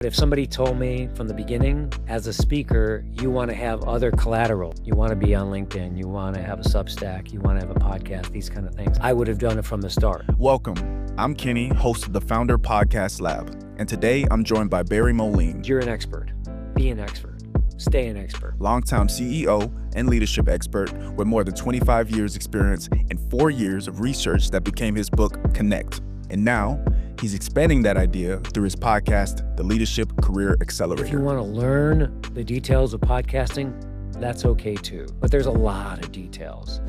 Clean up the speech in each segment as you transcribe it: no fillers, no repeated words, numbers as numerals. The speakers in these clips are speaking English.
If somebody told me from the beginning, as a speaker, you want to have other collateral, you want to be on LinkedIn, you want to have a Substack, you want to have a podcast, these kind of things, I would have done it from the start. Welcome. I'm Kenny, host of the Founder Podcast Lab, and today I'm joined by Barry Moline. You're an expert. Be an expert. Stay an expert. Longtime CEO and leadership expert with more than 25 years experience and 4 years of research that became his book, Connect. And now, he's expanding that idea through his podcast, the Leadership Career Accelerator. If you want to learn the details of podcasting, that's okay too. But there's a lot of details.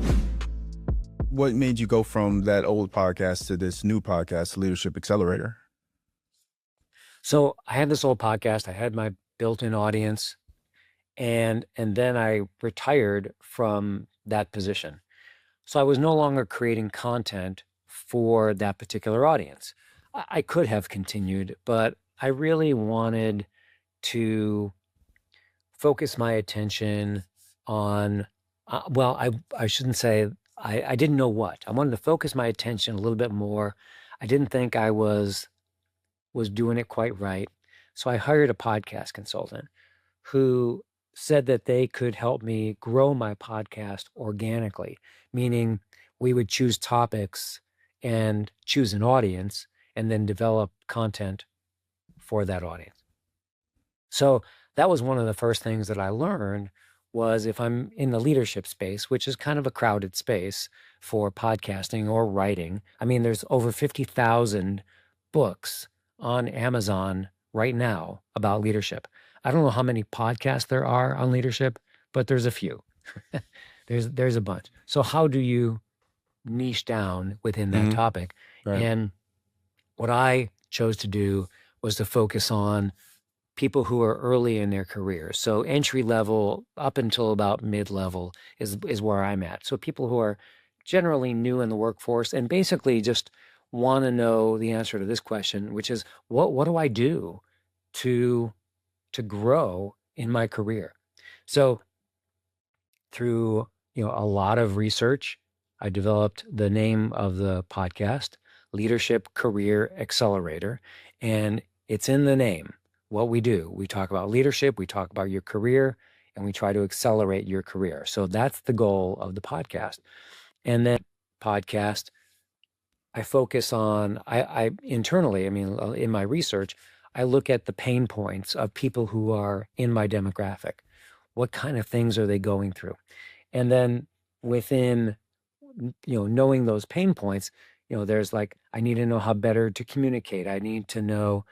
What made you go from that old podcast to this new podcast, Leadership Accelerator? So I had this old podcast. I had my built-in audience. And then I retired from that position. So I was no longer creating content for that particular audience. I could have continued, but I really wanted to focus my attention on, I shouldn't say, I didn't know what. I wanted to focus my attention a little bit more. I didn't think I was doing it quite right. So I hired a podcast consultant who said that they could help me grow my podcast organically, meaning we would choose topics and choose an audience and then develop content for that audience. So that was one of the first things that I learned was if I'm in the leadership space, which is kind of a crowded space for podcasting or writing. I mean, there's over 50,000 books on Amazon right now about leadership. I don't know how many podcasts there are on leadership, but there's a few. There's a bunch. So how do you niche down within that topic? Right. And what I chose to do was to focus on people who are early in their career. So entry level up until about mid-level is where I'm at. So people who are generally new in the workforce and basically just want to know the answer to this question, which is what do I do to grow in my career? So through a lot of research, I developed the name of the podcast, Leadership Career Accelerator, and it's in the name. What we do, we talk about leadership, we talk about your career, and we try to accelerate your career. So that's the goal of the podcast. And then podcast, I focus on, I internally, in my research, I look at the pain points of people who are in my demographic. What kind of things are they going through? And then within, knowing those pain points, there's like, I need to know how better to communicate. I need to know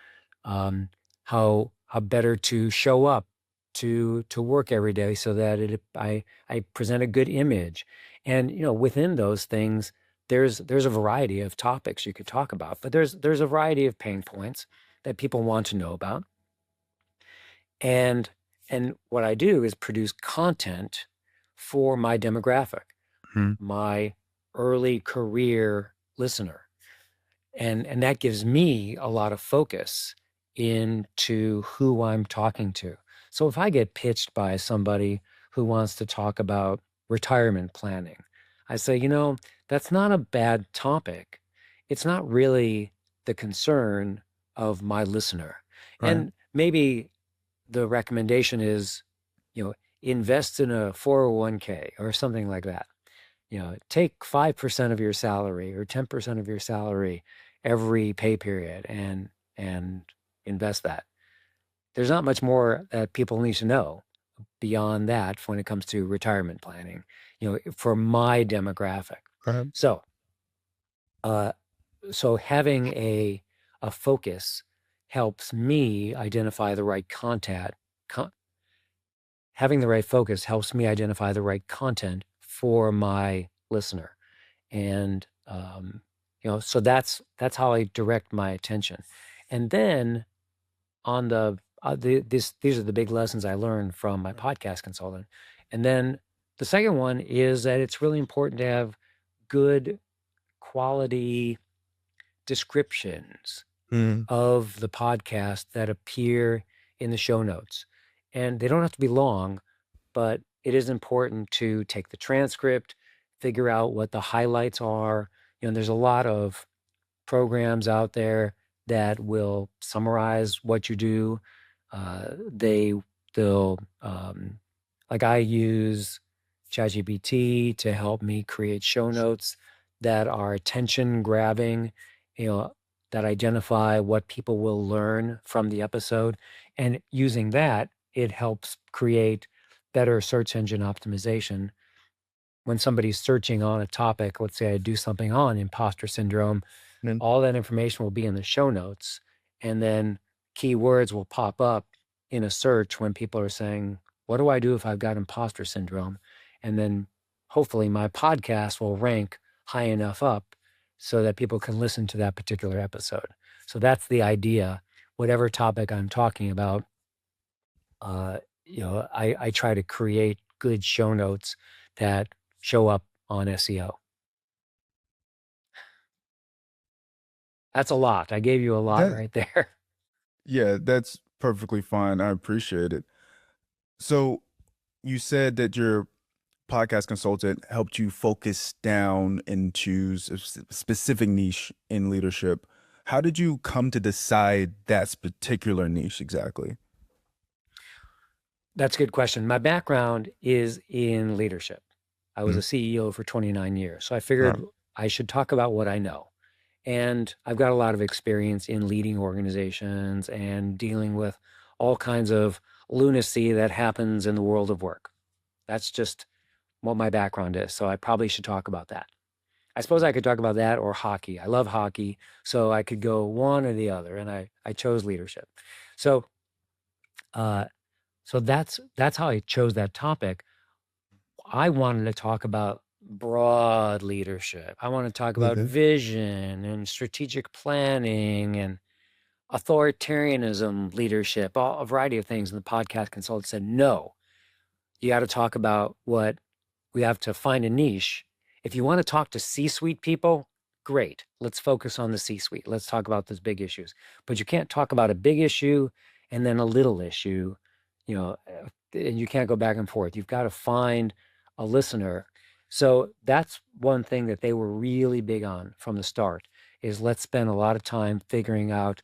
how better to show up to work every day so that I present a good image. And, within those things, there's a variety of topics you could talk about, but there's a variety of pain points that people want to know about. And what I do is produce content for my demographic, my early career listener. And that gives me a lot of focus into who I'm talking to. So if I get pitched by somebody who wants to talk about retirement planning, I say, that's not a bad topic. It's not really the concern of my listener. Right. And maybe the recommendation is, invest in a 401k or something like that. Take 5% of your salary or 10% of your salary every pay period and invest that. There's not much more that people need to know beyond that when it comes to retirement planning, for my demographic. Right. So having a focus helps me identify the right content. Having the right focus helps me identify the right content for my listener. And, so that's how I direct my attention. And then on these are the big lessons I learned from my podcast consultant. And then the second one is that it's really important to have good quality descriptions of the podcast that appear in the show notes. And they don't have to be long, but it is important to take the transcript, figure out what the highlights are. There's a lot of programs out there that will summarize what you do. They'll like I use ChatGPT to help me create show notes that are attention grabbing, you know, that identify what people will learn from the episode. And using that, it helps create better search engine optimization. When somebody's searching on a topic, let's say I do something on imposter syndrome, Then all that information will be in the show notes, and then keywords will pop up in a search when people are saying, what do I do if I've got imposter syndrome? And then hopefully my podcast will rank high enough up so that people can listen to that particular episode. So that's the idea. Whatever topic I'm talking about, uh, I try to create good show notes that show up on SEO. That's a lot. I gave you a lot that right there. yeah, that's perfectly fine. I appreciate it. So you said that your podcast consultant helped you focus down into specific niche in leadership. How did you come to decide that particular niche exactly? That's a good question. My background is in leadership. I was Mm, a CEO for 29 years. So I right. figured I should talk about what I know. And I've got a lot of experience in leading organizations and dealing with all kinds of lunacy that happens in the world of work. That's just what my background is. So I probably should talk about that. I suppose I could talk about that or hockey. I love hockey. So I could go one or the other. And I chose leadership. So uh, so that's how I chose that topic. I wanted to talk about broad leadership. I want to talk about Okay. vision and strategic planning and authoritarianism leadership, a variety of things. And the podcast consultant said, no, you got to talk about what we have to find a niche. If you want to talk to C-suite people, great. Let's focus on the C-suite. Let's talk about those big issues. But you can't talk about a big issue and then a little issue, and you can't go back and forth. You've got to find a listener. So that's one thing that they were really big on from the start is let's spend a lot of time figuring out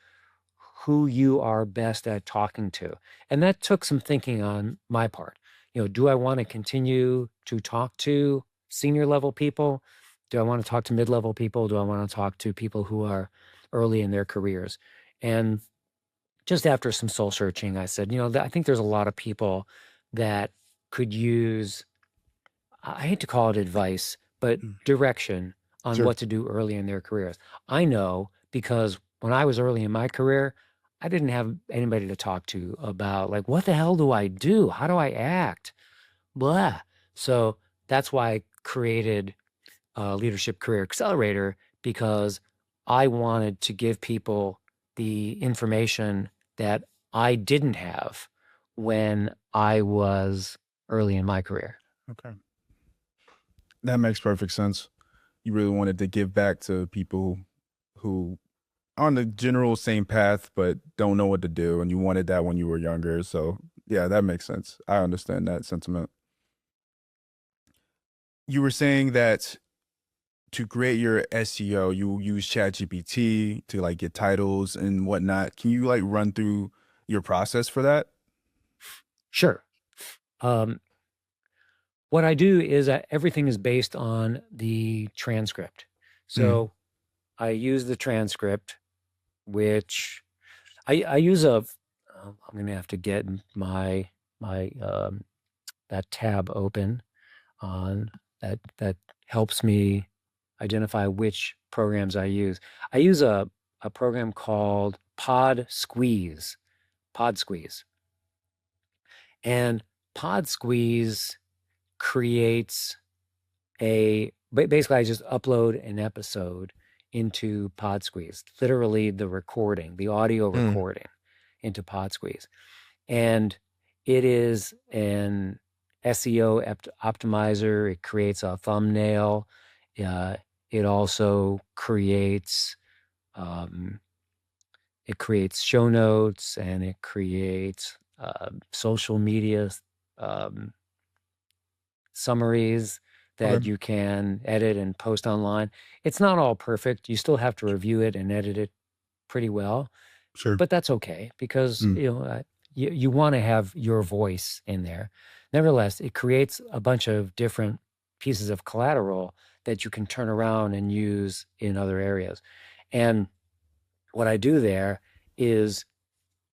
who you are best at talking to. And that took some thinking on my part. Do I want to continue to talk to senior level people? Do I want to talk to mid level people? Do I want to talk to people who are early in their careers? And just after some soul searching, I said, I think there's a lot of people that could use, I hate to call it advice, but Mm, direction on sure. what to do early in their careers. I know because when I was early in my career, I didn't have anybody to talk to about like, what the hell do I do? How do I act? Blah. So that's why I created Leadership Career Accelerator because I wanted to give people the information that I didn't have when I was early in my career. Okay. That makes perfect sense. You really wanted to give back to people who are on the general same path but don't know what to do, and you wanted that when you were younger. So yeah, that makes sense. I understand that sentiment. You were saying that to create your SEO, you use ChatGPT to like get titles and whatnot. Can you like run through your process for that? Sure. Um, what I do is everything is based on the transcript. Mm, So I use the transcript, which I use I'm going to have to get my that tab open on that helps me identify which programs I use. I use a program called Pod Squeeze, and Pod Squeeze creates basically I just upload an episode into Pod Squeeze, literally the recording, the audio mm, recording into Pod Squeeze. And it is an SEO optimizer. It creates a thumbnail. Uh, it also um, creates show notes and it creates social media um, summaries that okay. you can edit and post online. It's not all perfect. You still have to review it and edit it pretty well, Sure. but that's okay because, Mm. you want to have your voice in there. Nevertheless, it creates a bunch of different pieces of collateral that you can turn around and use in other areas. And what I do there is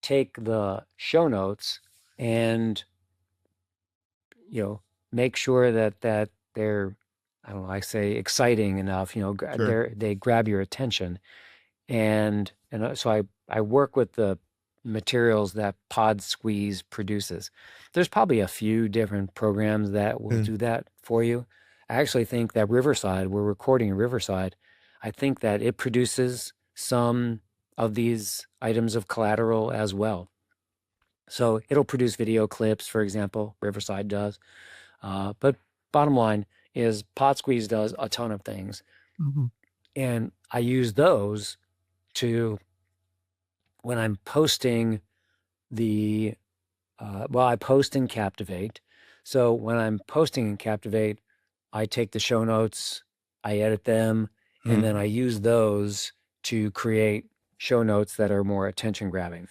take the show notes and, make sure that they're, I don't know, I say exciting enough, Sure. they grab your attention. And so I work with the materials that Pod Squeeze produces. There's probably a few different programs that will Mm. do that for you. I actually think that Riverside, we're recording in Riverside, I think that it produces some of these items of collateral as well. So it'll produce video clips, for example, Riverside does. But bottom line is Pod Squeeze does a ton of things. Mhm. And I use those to, when I'm posting the, I post in Captivate. So when I'm posting in Captivate, I take the show notes, I edit them, and then Mhm. I use those to create show notes that are more attention grabbing.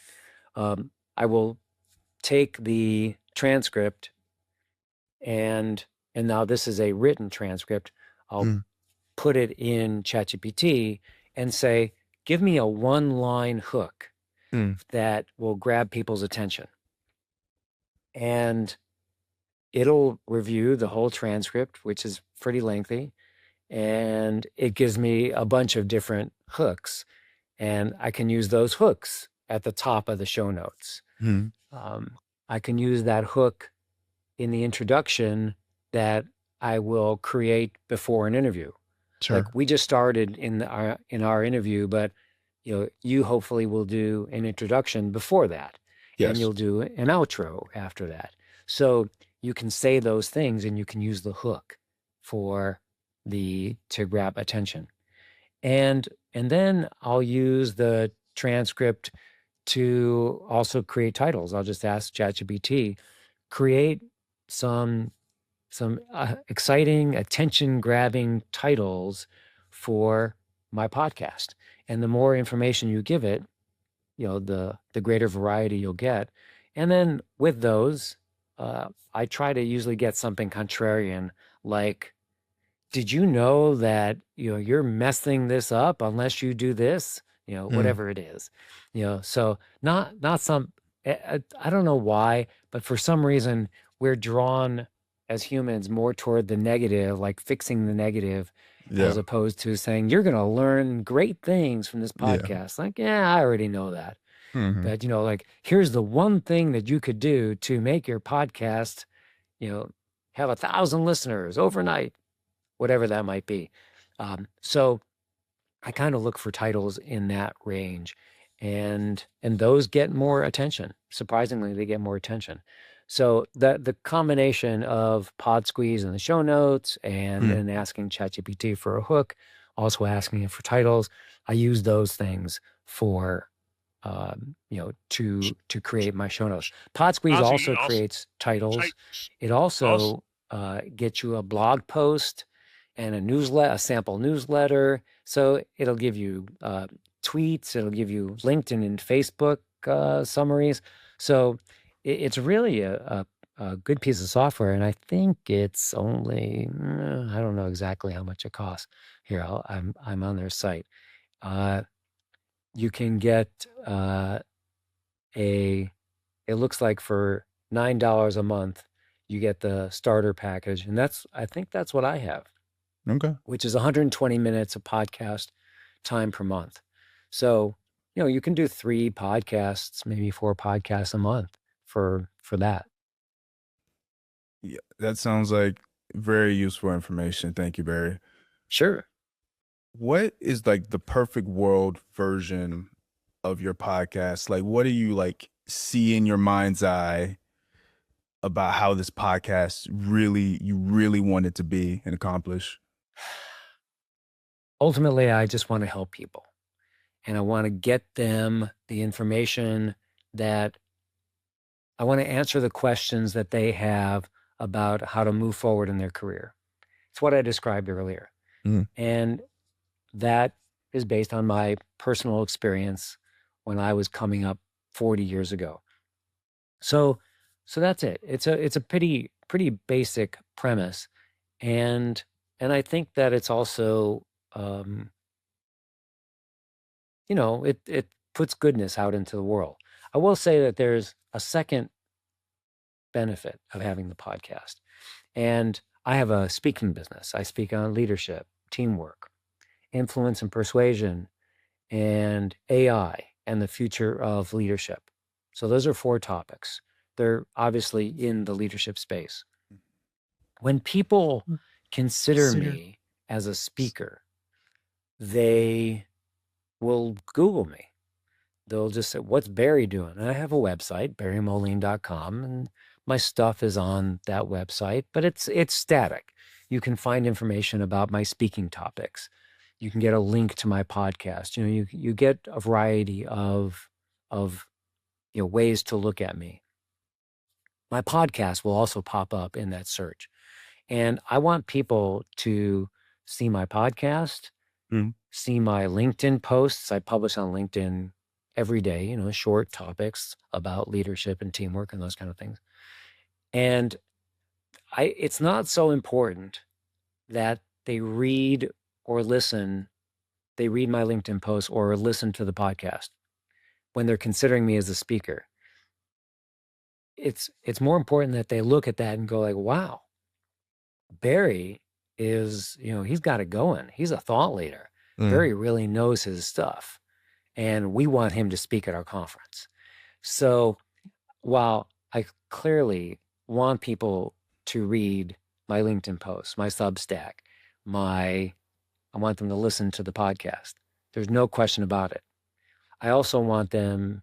I will take the transcript and now this is a written transcript. I'll Mm. put it in ChatGPT and say, give me a one-line hook Mm. that will grab people's attention. And it'll review the whole transcript, which is pretty lengthy, and it gives me a bunch of different hooks. And I can use those hooks at the top of the show notes. Mm. Um, I can use that hook in the introduction that I will create before an interview. Sure. Like we just started in our interview, but you hopefully will do an introduction before that, and Yes. you'll do an outro after that. So you can say those things and you can use the hook for to grab attention. And then I'll use the transcript to also create titles. I'll just ask ChatGPT, create some exciting, attention-grabbing titles for my podcast. And the more information you give it, the greater variety you'll get. And then with those, I try to usually get something contrarian, like, did you know that, you're messing this up unless you do this? Mm. Whatever it is. So not some, I don't know why, but for some reason we're drawn as humans more toward the negative, like fixing the negative, as Yeah. opposed to saying, you're going to learn great things from this Yeah. podcast. Like, yeah, I already know that. Mhm. But, like, here's the one thing that you could do to make your podcast, you know, have 1,000 listeners overnight, whatever that might be. So I kind of look for titles in that range, and those get more attention. Surprisingly, they get more attention. So the combination of Pod Squeeze in the show notes and Mm. then asking ChatGPT for a hook, also asking it for titles, I use those things for to create my show notes. Pod Squeeze also creates titles. It also gets you a blog post and a sample newsletter. So it'll give you tweets, it'll give you LinkedIn and Facebook summaries. So it's really a good piece of software, and I think it's only I don't know exactly how much it costs. Here, I'm on their site. You can get it looks like for $9 a month, you get the starter package, and I think that's what I have, Okay. which is 120 minutes of podcast time per month. So, you can do 3 podcasts, maybe 4 podcasts a month for that. Yeah, that sounds like very useful information. Thank you, Barry. Sure. What is like the perfect world version of your podcast? Like, what do you like see in your mind's eye about how this podcast you really want it to be and accomplish? Ultimately, I just want to help people, and I want to get them the information that I want to answer the questions that they have about how to move forward in their career. It's what I described earlier. Mm. And that is based on my personal experience when I was coming up 40 years ago. So that's it. It's a pretty basic premise. And I think that it's also um, it puts goodness out into the world. I will say that there's a second benefit of having the podcast. And I have a speaking business. I speak on leadership, teamwork, influence and persuasion, and AI and the future of leadership. So those are 4 topics. They're obviously in the leadership space. When people consider me as a speaker, they will Google me. They'll just say, "What's Barry doing?" And I have a website, barrymoline.com, and my stuff is on that website, but it's static. You can find information about my speaking topics. You can get a link to my podcast. You get a variety of ways to look at me. My podcast will also pop up in that search. And I want people to see my podcast, Mm. see my LinkedIn posts. I publish on LinkedIn every day, short topics about leadership and teamwork and those kind of things. And it's not so important that they read or listen, they read my LinkedIn posts or listen to the podcast when they're considering me as a speaker. It's more important that they look at that and go like, wow, Barry is, he's got it going. He's a thought leader. Barry really knows his stuff. And we want him to speak at our conference. So while I clearly want people to read my LinkedIn posts, my Substack, I want them to listen to the podcast. There's no question about it. I also want them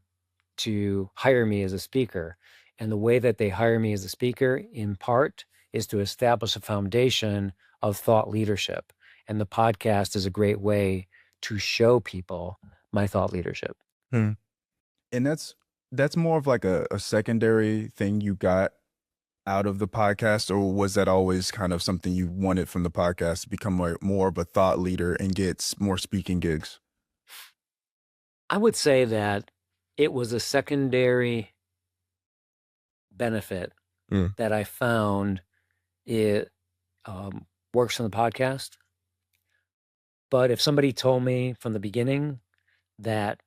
to hire me as a speaker. And the way that they hire me as a speaker, in part, is to establish a foundation of thought leadership. And the podcast is a great way to show people my thought leadership. And that's more of like a secondary thing you got out of the podcast, or was that always kind of something you wanted from the podcast to become more of a thought leader and get more speaking gigs? I would say that it was a secondary benefit that I found. It works on the podcast. But if somebody told me from the beginning that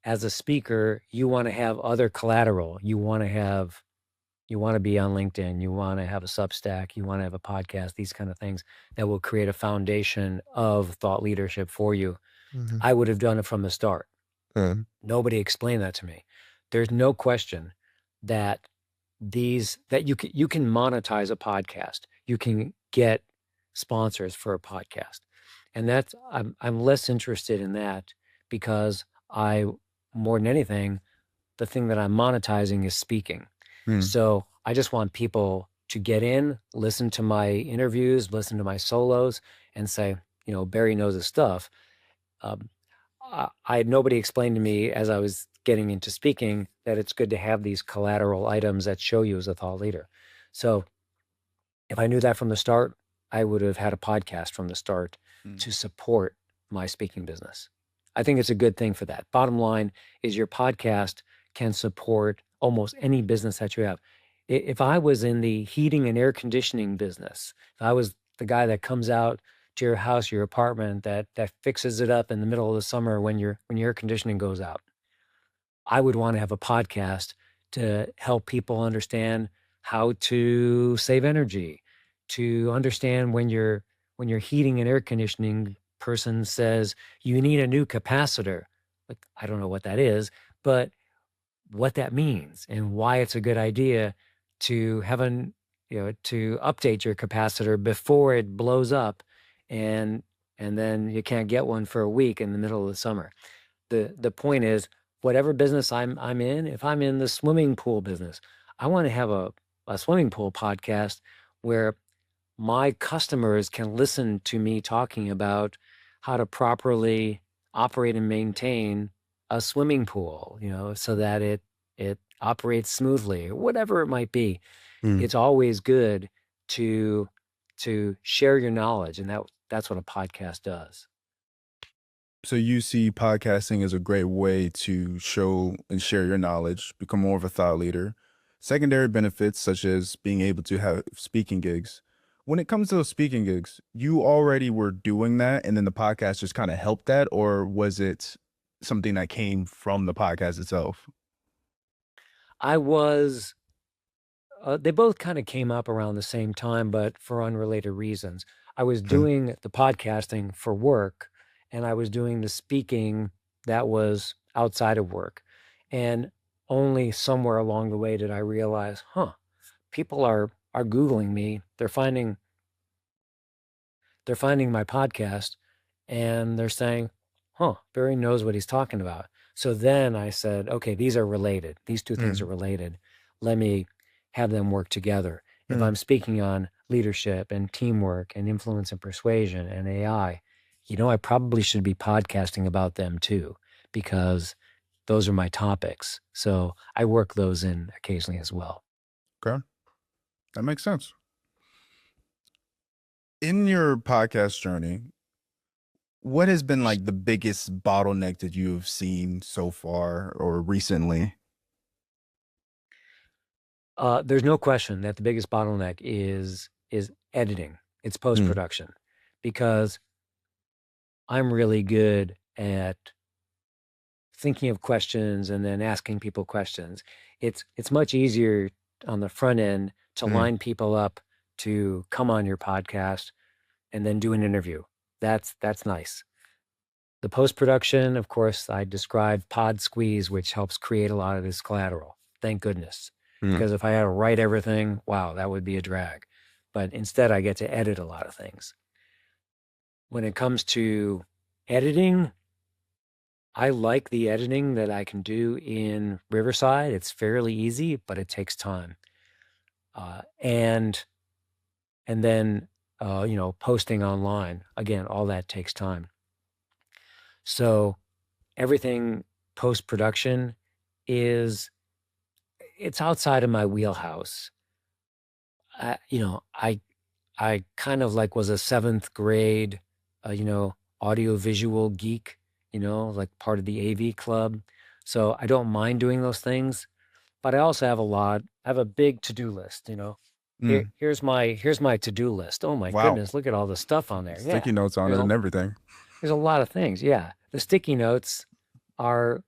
as a speaker, you want to have other collateral, you want to be on LinkedIn, you want to have a Substack, you want to have a podcast, these kind of things that will create a foundation of thought leadership for you, I would have done it from the start. Nobody explained that to me. There's no question that you can monetize a podcast. You can get sponsors for a podcast. And I'm less interested in that because more than anything, the thing that I'm monetizing is speaking. So I just want people to get in, listen to my interviews, listen to my solos, and say, Barry knows his stuff. I had nobody explain to me as I was getting into speaking that it's good to have these collateral items that show you as a thought leader. So if I knew that from the start, I would have had a podcast from the start to support my speaking business. I think it's a good thing for that. Bottom line is your podcast can support almost any business that you have. If I was in the heating and air conditioning business, if I was the guy that comes out to your house, your apartment, that fixes it up in the middle of the summer when your air conditioning goes out, I would want to have a podcast to help people understand how to save energy, to understand when your heating and air conditioning person says you need a new capacitor. Like, I don't know what that is, but what that means and why it's a good idea to have to update your capacitor before it blows up and then you can't get one for a week in the middle of the summer. The point is, whatever business I'm in, if I'm in the swimming pool business, I want to have a swimming pool podcast where my customers can listen to me talking about how to properly operate and maintain a swimming pool, so that it operates smoothly or whatever it might be. It's always good to share your knowledge, and that's what a podcast does. So you see podcasting as a great way to show and share your knowledge, become more of a thought leader. Secondary benefits such as being able to have speaking gigs. When it comes to those speaking gigs, you already were doing that and then the podcast just kind of helped that, or was it something that came from the podcast itself? I was they both kind of came up around the same time, but for unrelated reasons. I was Okay. doing the podcasting for work, and I was doing the speaking that was outside of work. And only somewhere along the way did I realize, people are Googling me. They're finding my podcast and they're saying, Barry knows what he's talking about. So then I said, okay, these are related. These two things are Mm, related. Let me have them work together. If mm. I'm speaking on leadership and teamwork and influence and persuasion and AI, I probably should be podcasting about them too, because those are my topics. So I work those in occasionally as well. Okay. That makes sense. In your podcast journey, what has been like the biggest bottleneck that you've seen so far or recently? There's no question that the biggest bottleneck is editing. It's post Mm, production, because I'm really good at thinking of questions and then asking people questions. It's much easier on the front end to mm, line people up to come on your podcast and then do an interview. That's nice. The post production, of course, I described Pod Squeeze, which helps create a lot of this collateral. Thank goodness. mm. Because if I had to write everything, wow, that would be a drag. But instead, I get to edit a lot of things. When it comes to editing, I like the editing that I can do in Riverside. It's fairly easy, but it takes time. And then posting online, again, all that takes time. So everything post production is it's outside of my wheelhouse. I, you know, I kind of like was a seventh grade, audio visual geek, like part of the AV club. So I don't mind doing those things, but I also have I have a big to-do list. Mm. Here's my to-do list. Oh my Wow. goodness, look at all the stuff on there. Yeah. Sticky notes on There's it a and everything. there's a lot of things. Yeah. The sticky notes are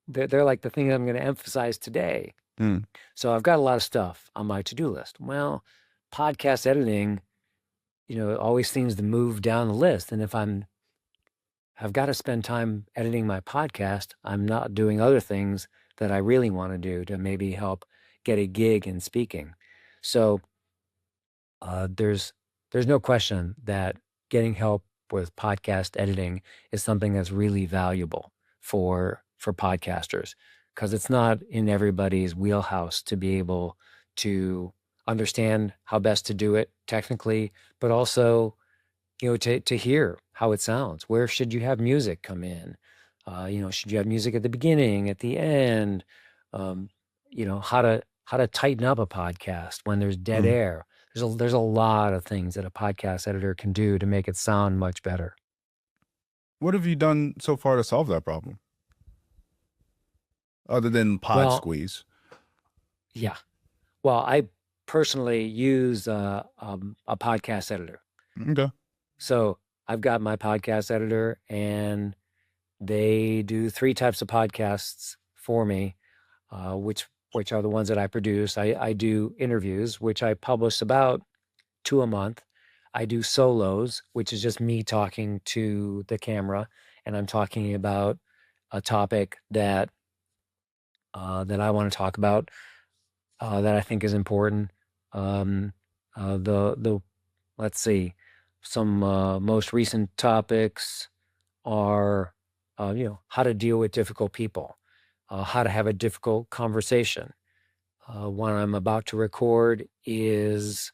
they're like the thing I'm going to emphasize today. Mm, So I've got a lot of stuff on my to-do list. Well, podcast editing, it always seems to move down the list. And if I've got to spend time editing my podcast, I'm not doing other things that I really want to do to maybe help get a gig in speaking. So there's no question that getting help with podcast editing is something that's really valuable for podcasters, because it's not in everybody's wheelhouse to be able to understand how best to do it technically, but also to hear how it sounds. Where should you have music come in? Should you have music at the beginning, at the end? Um, how to tighten up a podcast when there's dead mm. air. There's a lot of things that a podcast editor can do to make it sound much better. What have you done so far to solve that problem other than pod Well, squeeze? yeah. Well, I personally use a podcast editor. Okay. So I've got my podcast editor, and they do three types of podcasts for me, which are the ones that I produce. I do interviews, which I publish about two a month. I do solos, which is just me talking to the camera, and I'm talking about a topic that I want to talk about, that I think is important. Um, the let's see, some most recent topics are, how to deal with difficult people, how to have a difficult conversation. One I'm about to record is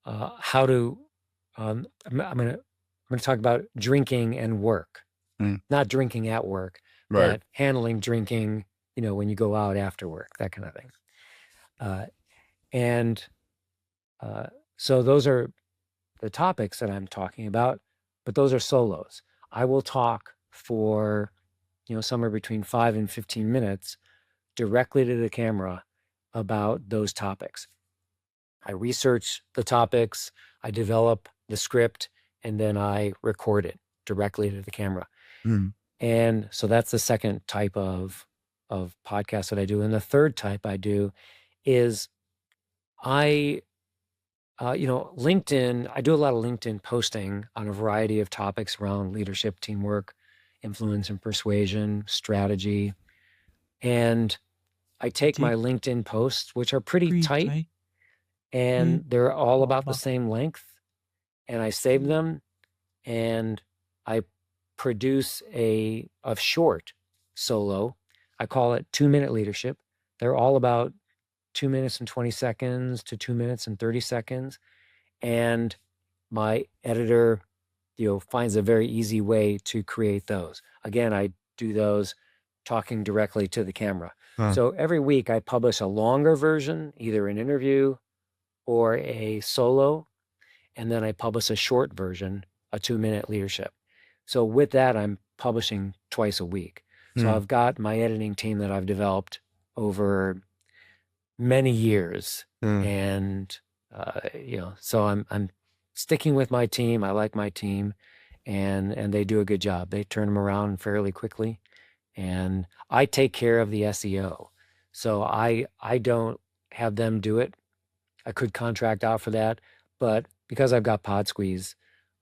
how to. I'm gonna talk about drinking and work, Mm, not drinking at work, right. but handling drinking. When you go out after work, that kind of thing. Uh, and so those are the topics that I'm talking about. but those are solos. I will talk for, somewhere between 5 and 15 minutes directly to the camera about those topics. I research the topics, I develop the script, and then I record it directly to the camera. Mm. And so that's the second type of podcast that I do. And the third type I do is LinkedIn, I do a lot of LinkedIn posting on a variety of topics around leadership, teamwork, influence and persuasion, strategy. And I take my LinkedIn posts, which are pretty tight, and they're all about the same length, and I save them, and I produce a short solo. I call it 2-minute leadership. They're all about 2 minutes and 20 seconds to 2 minutes and 30 seconds. And my editor, finds a very easy way to create those. Again, I do those talking directly to the camera. So every week I publish a longer version, either an interview or a solo, and then I publish a short version, a 2-minute leadership. So with that, I'm publishing twice a week. So I've got my editing team that I've developed over many years, and so I'm sticking with my team. I like my team, and they do a good job. They turn them around fairly quickly, and I take care of the SEO. So I don't have them do it. I could contract out for that, but because I've got Pod Squeeze,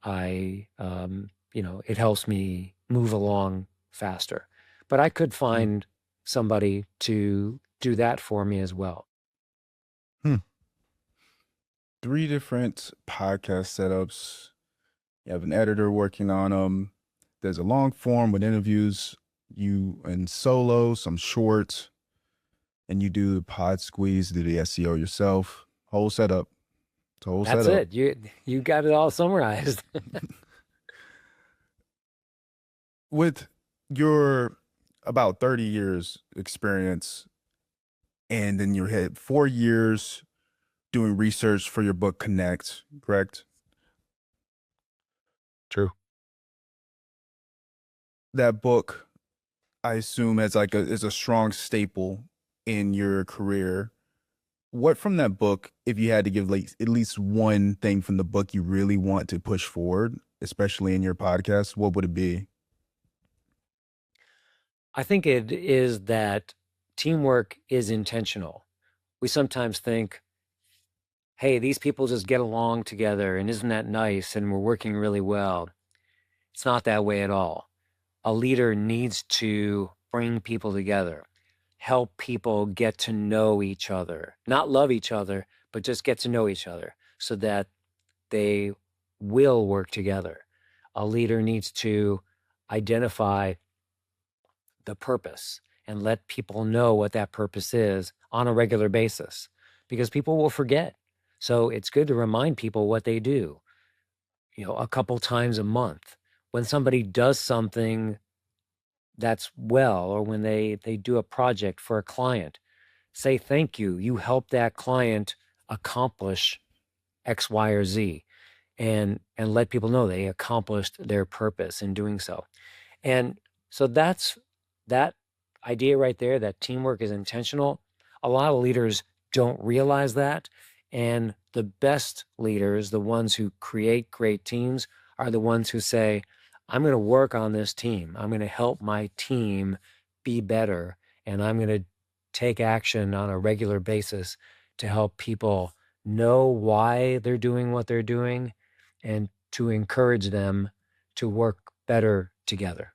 it helps me move along faster. But I could find somebody to do that for me as well. 3 different podcast setups. You have an editor working on them. There's a long form with interviews, you and solo, some shorts, and you do the Pod Squeeze, do the SEO yourself. Whole setup. It's a whole That's setup. it. You got it all summarized. With your about 30 years experience, and then you had 4 years doing research for your book Connect, correct? True. That book, I assume, is a strong staple in your career. What from that book, if you had to give at least one thing from the book you really want to push forward, especially in your podcast, what would it be? I think it is that teamwork is intentional. We sometimes think, hey, these people just get along together, and isn't that nice? And we're working really well. It's not that way at all. A leader needs to bring people together, help people get to know each other, not love each other, but just get to know each other so that they will work together. A leader needs to identify the purpose and let people know what that purpose is on a regular basis, because people will forget. So it's good to remind people what they do, a couple times a month. When somebody does something that's well, or when they do a project for a client, say thank you. You helped that client accomplish X, Y, or Z, and let people know they accomplished their purpose in doing so. And so that's that idea right there, that teamwork is intentional. A lot of leaders don't realize that. And the best leaders, the ones who create great teams, are the ones who say, I'm going to work on this team. I'm going to help my team be better. And I'm going to take action on a regular basis to help people know why they're doing what they're doing and to encourage them to work better together.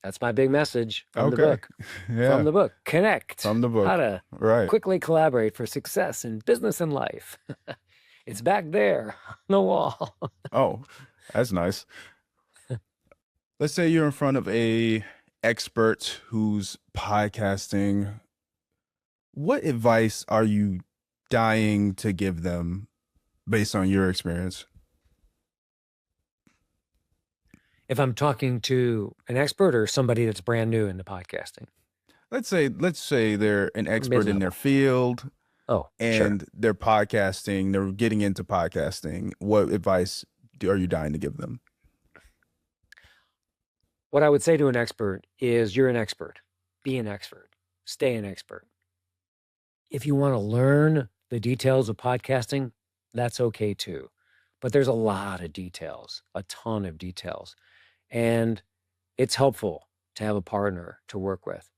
That's my big message from the book. Yeah. From the book, Connect. From the book. How to quickly collaborate for success in business and life. It's back there on the wall. Oh, that's nice. Let's say you're in front of a expert who's podcasting. What advice are you dying to give them based on your experience? If I'm talking to an expert or somebody that's brand new into podcasting? Let's say they're an expert in their field. Oh, and sure. they're podcasting, they're getting into podcasting. What advice are you dying to give them? What I would say to an expert is you're an expert. Be an expert. Stay an expert. If you want to learn the details of podcasting, that's okay too. But there's a lot of details, a ton of details. And it's helpful to have a partner to work with.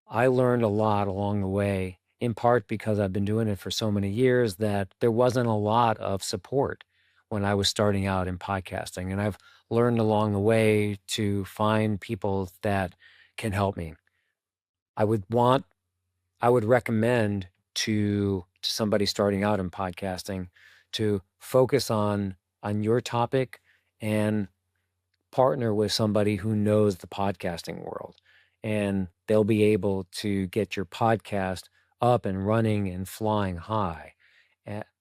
I learned a lot along the way, in part because I've been doing it for so many years that there wasn't a lot of support when I was starting out in podcasting. And I've learned along the way to find people that can help me. I would want, I would recommend to somebody starting out in podcasting to focus on your topic and partner with somebody who knows the podcasting world, and they'll be able to get your podcast up and running and flying high.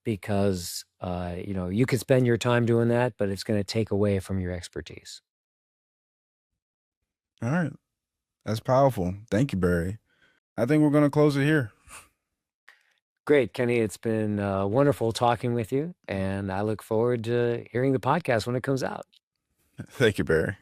Because you could spend your time doing that, but it's going to take away from your expertise. All right. That's powerful. Thank you, Barry. I think we're going to close it here. Great, Kenny. It's been wonderful talking with you, and I look forward to hearing the podcast when it comes out. Thank you, Barry.